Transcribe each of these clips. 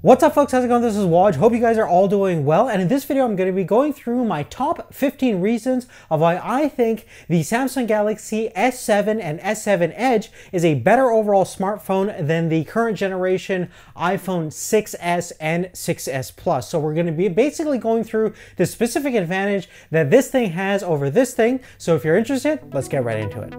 What's up folks, how's it going? This is Waj. Hope you guys are all doing well, and in this video I'm going to be going through my top 15 reasons of why I think the Samsung Galaxy S7 and S7 Edge is a better overall smartphone than the current generation iPhone 6s and 6s Plus. So we're going to be basically going through the specific advantage that this thing has over this thing. So if you're interested, let's get right into it.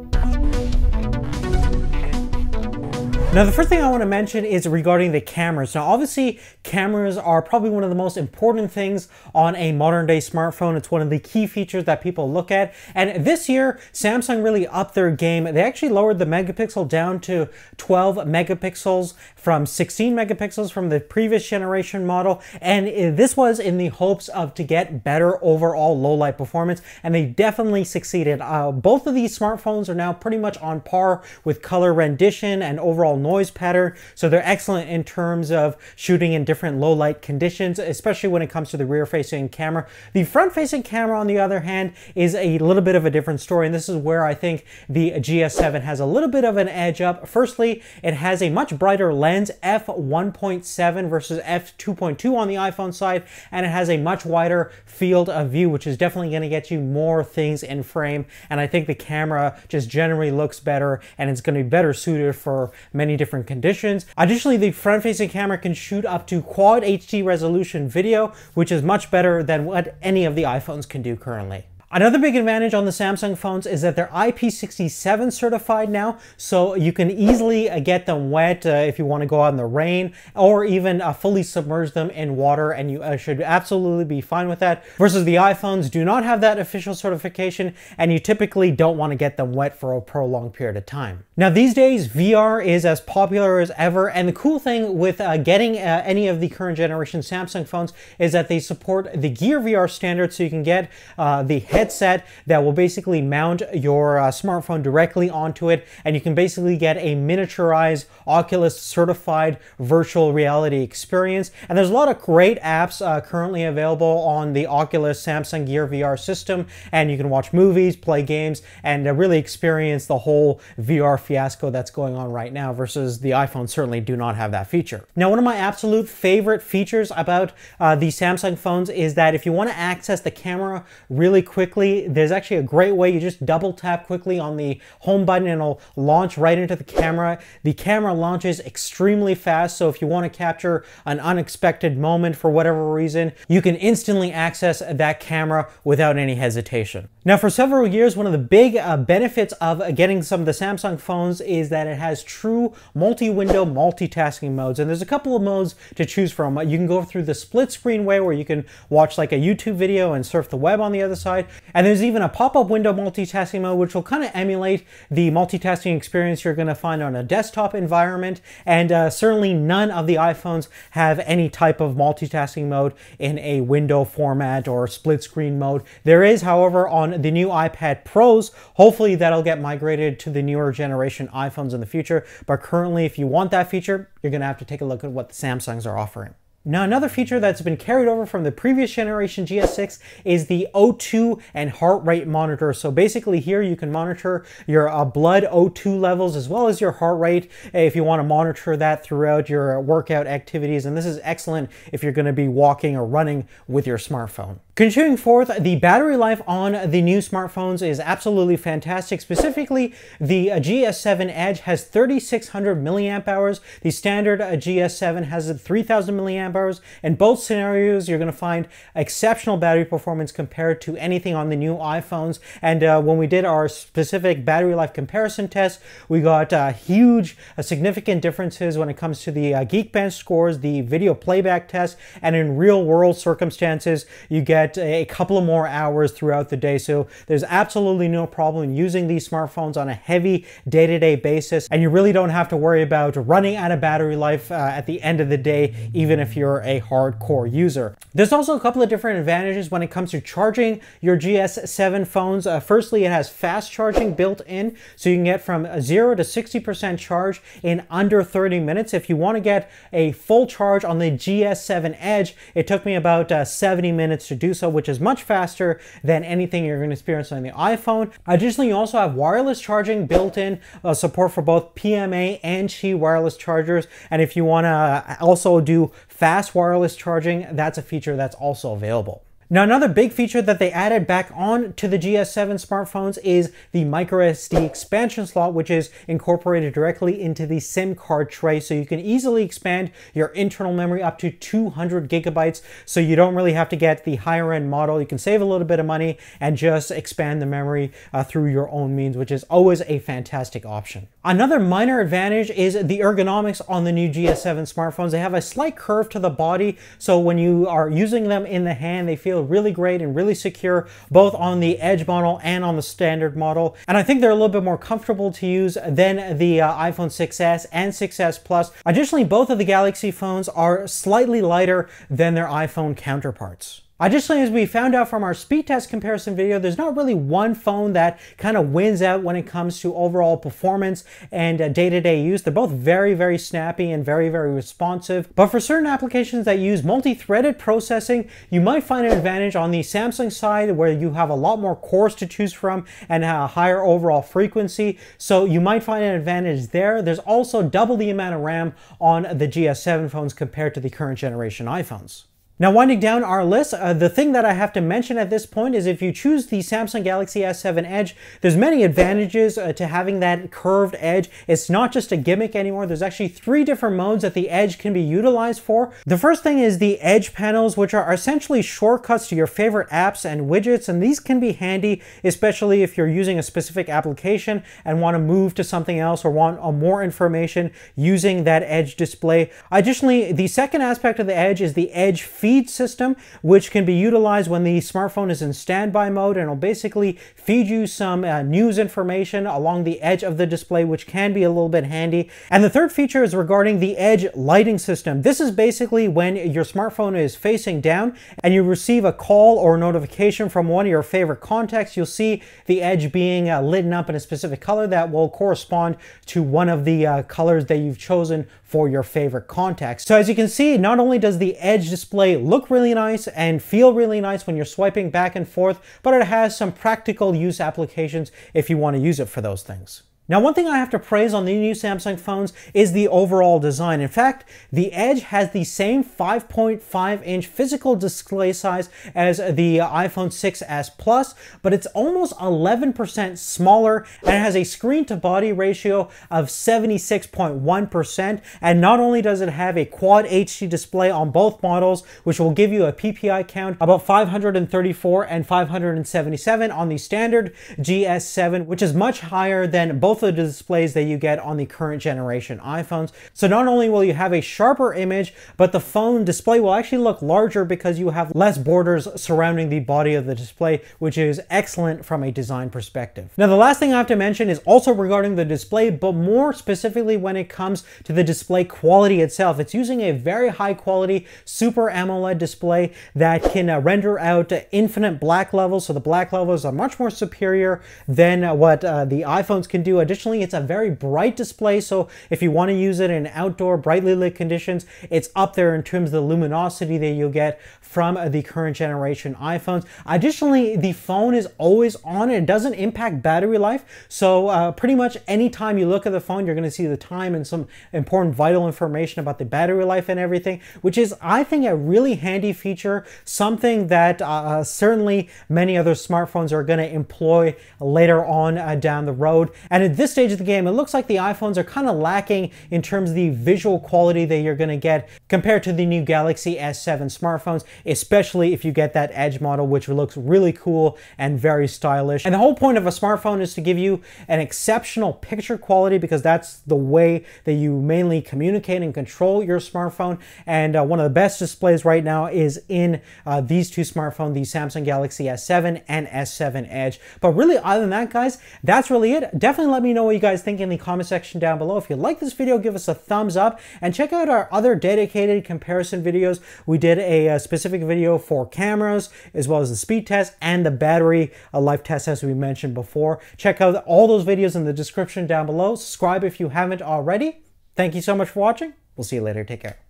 Now, the first thing I want to mention is regarding the cameras. Now, obviously, cameras are probably one of the most important things on a modern day smartphone. It's one of the key features that people look at. And this year, Samsung really upped their game. They actually lowered the megapixel down to 12 megapixels from 16 megapixels from the previous generation model. And this was in the hopes of to get better overall low light performance. And they definitely succeeded. Both of these smartphones are now pretty much on par with color rendition and overall noise pattern, so they're excellent in terms of shooting in different low light conditions, especially when it comes to the rear facing camera. The front facing camera, on the other hand, is a little bit of a different story, and this is where I think the GS7 has a little bit of an edge up. Firstly, it has a much brighter lens, f1.7 versus f2.2 on the iPhone side, and it has a much wider field of view, which is definitely going to get you more things in frame. And I think the camera just generally looks better, and it's going to be better suited for many different conditions. Additionally, the front-facing camera can shoot up to Quad HD resolution video, which is much better than what any of the iPhones can do currently. Another big advantage on the Samsung phones is that they're IP67 certified now, so you can easily get them wet if you want to go out in the rain, or even fully submerge them in water, and you should absolutely be fine with that. Versus the iPhones do not have that official certification, and you typically don't want to get them wet for a prolonged period of time. Now these days, VR is as popular as ever, and the cool thing with getting any of the current generation Samsung phones is that they support the Gear VR standard, so you can get the headset that will basically mount your smartphone directly onto it, and you can basically get a miniaturized Oculus certified virtual reality experience. And there's a lot of great apps currently available on the Oculus Samsung Gear VR system, and you can watch movies, play games, and really experience the whole VR fiasco that's going on right now, versus the iPhone certainly do not have that feature. Now, one of my absolute favorite features about the Samsung phones is that if you want to access the camera really quickly, there's actually a great way. You just double tap quickly on the home button and it'll launch right into the camera. The camera launches extremely fast, so if you want to capture an unexpected moment for whatever reason, you can instantly access that camera without any hesitation. Now, for several years, one of the big benefits of getting some of the Samsung phones is that it has true multi-window multitasking modes, and there's a couple of modes to choose from. You can go through the split screen way, where you can watch like a YouTube video and surf the web on the other side. And there's even a pop-up window multitasking mode, which will kind of emulate the multitasking experience you're going to find on a desktop environment. And certainly none of the iPhones have any type of multitasking mode in a window format or split screen mode. There is, however, on the new iPad Pros. Hopefully that'll get migrated to the newer generation iPhones in the future. But currently, if you want that feature, you're going to have to take a look at what the Samsungs are offering. Now, another feature that's been carried over from the previous generation GS6 is the O2 and heart rate monitor. So basically here you can monitor your blood O2 levels as well as your heart rate if you want to monitor that throughout your workout activities. And this is excellent if you're going to be walking or running with your smartphone. Continuing forth, the battery life on the new smartphones is absolutely fantastic. Specifically, the GS7 Edge has 3,600 milliamp hours. The standard GS7 has 3,000 milliamp hours. In both scenarios, you're going to find exceptional battery performance compared to anything on the new iPhones. And when we did our specific battery life comparison test, we got huge, significant differences when it comes to the Geekbench scores, the video playback test, and in real world circumstances, you get a couple of more hours throughout the day. So there's absolutely no problem using these smartphones on a heavy day-to-day basis, and you really don't have to worry about running out of battery life at the end of the day, even if you're a hardcore user. There's also a couple of different advantages when it comes to charging your GS7 phones. Firstly, it has fast charging built in, so you can get from 0 to 60% charge in under 30 minutes. If you want to get a full charge on the GS7 Edge, it took me about 70 minutes to do so, which is much faster than anything you're going to experience on the iPhone. Additionally, you also have wireless charging built in, support for both PMA and Qi wireless chargers. And if you want to also do fast fast wireless charging, that's a feature that's also available. Now, another big feature that they added back on to the GS7 smartphones is the microSD expansion slot, which is incorporated directly into the SIM card tray. So you can easily expand your internal memory up to 200 gigabytes. So you don't really have to get the higher end model. You can save a little bit of money and just expand the memory through your own means, which is always a fantastic option. Another minor advantage is the ergonomics on the new GS7 smartphones. They have a slight curve to the body. So when you are using them in the hand, they feel really great and really secure, both on the Edge model and on the standard model. And I think they're a little bit more comfortable to use than the iPhone 6s and 6s Plus. Additionally, both of the Galaxy phones are slightly lighter than their iPhone counterparts. Additionally, as we found out from our speed test comparison video, there's not really one phone that kind of wins out when it comes to overall performance and day-to-day use. They're both very, very snappy and very, very responsive. But for certain applications that use multi-threaded processing, you might find an advantage on the Samsung side where you have a lot more cores to choose from and a higher overall frequency. So you might find an advantage there. There's also double the amount of RAM on the GS7 phones compared to the current generation iPhones. Now, winding down our list, the thing that I have to mention at this point is if you choose the Samsung Galaxy S7 Edge, there's many advantages to having that curved edge. It's not just a gimmick anymore. There's actually 3 different modes that the Edge can be utilized for. The first thing is the Edge panels, which are essentially shortcuts to your favorite apps and widgets, and these can be handy, especially if you're using a specific application and want to move to something else or want more information using that Edge display. Additionally, the second aspect of the Edge is the Edge feed system, which can be utilized when the smartphone is in standby mode, and it'll basically feed you some news information along the edge of the display, which can be a little bit handy. And the third feature is regarding the Edge lighting system. This is basically when your smartphone is facing down and you receive a call or notification from one of your favorite contacts, you'll see the Edge being lit up in a specific color that will correspond to one of the colors that you've chosen for your favorite contacts. So as you can see, not only does the Edge display look really nice and feel really nice when you're swiping back and forth, but it has some practical use applications if you want to use it for those things. Now, one thing I have to praise on the new Samsung phones is the overall design. In fact, the Edge has the same 5.5-inch physical display size as the iPhone 6s Plus, but it's almost 11% smaller and it has a screen-to-body ratio of 76.1%. And not only does it have a Quad HD display on both models, which will give you a PPI count about 534 and 577 on the standard GS7, which is much higher than both of the displays that you get on the current generation iPhones. So not only will you have a sharper image, but the phone display will actually look larger because you have less borders surrounding the body of the display, which is excellent from a design perspective. Now, the last thing I have to mention is also regarding the display, but more specifically when it comes to the display quality itself. It's using a very high quality Super AMOLED display that can render out infinite black levels. So the black levels are much more superior than what the iPhones can do. Additionally, it's a very bright display, so if you want to use it in outdoor brightly lit conditions, it's up there in terms of the luminosity that you'll get from the current generation iPhones. Additionally, the phone is always on. It doesn't impact battery life, so pretty much anytime you look at the phone, you're going to see the time and some important vital information about the battery life and everything, which is, I think, a really handy feature, something that certainly many other smartphones are going to employ later on down the road. And at this stage of the game, it looks like the iPhones are kind of lacking in terms of the visual quality that you're going to get compared to the new Galaxy S7 smartphones, especially if you get that Edge model, which looks really cool and very stylish. And the whole point of a smartphone is to give you an exceptional picture quality, because that's the way that you mainly communicate and control your smartphone. And one of the best displays right now is in these two smartphones, the Samsung Galaxy S7 and S7 Edge. But really, other than that, guys, that's really it. Definitely let me know what you guys think in the comment section down below. If you like this video, give us a thumbs up and check out our other dedicated comparison videos. We did a specific video for cameras, as well as the speed test and the battery life test, as we mentioned before. Check out all those videos in the description down below. Subscribe if you haven't already. Thank you so much for watching. We'll see you later. Take care.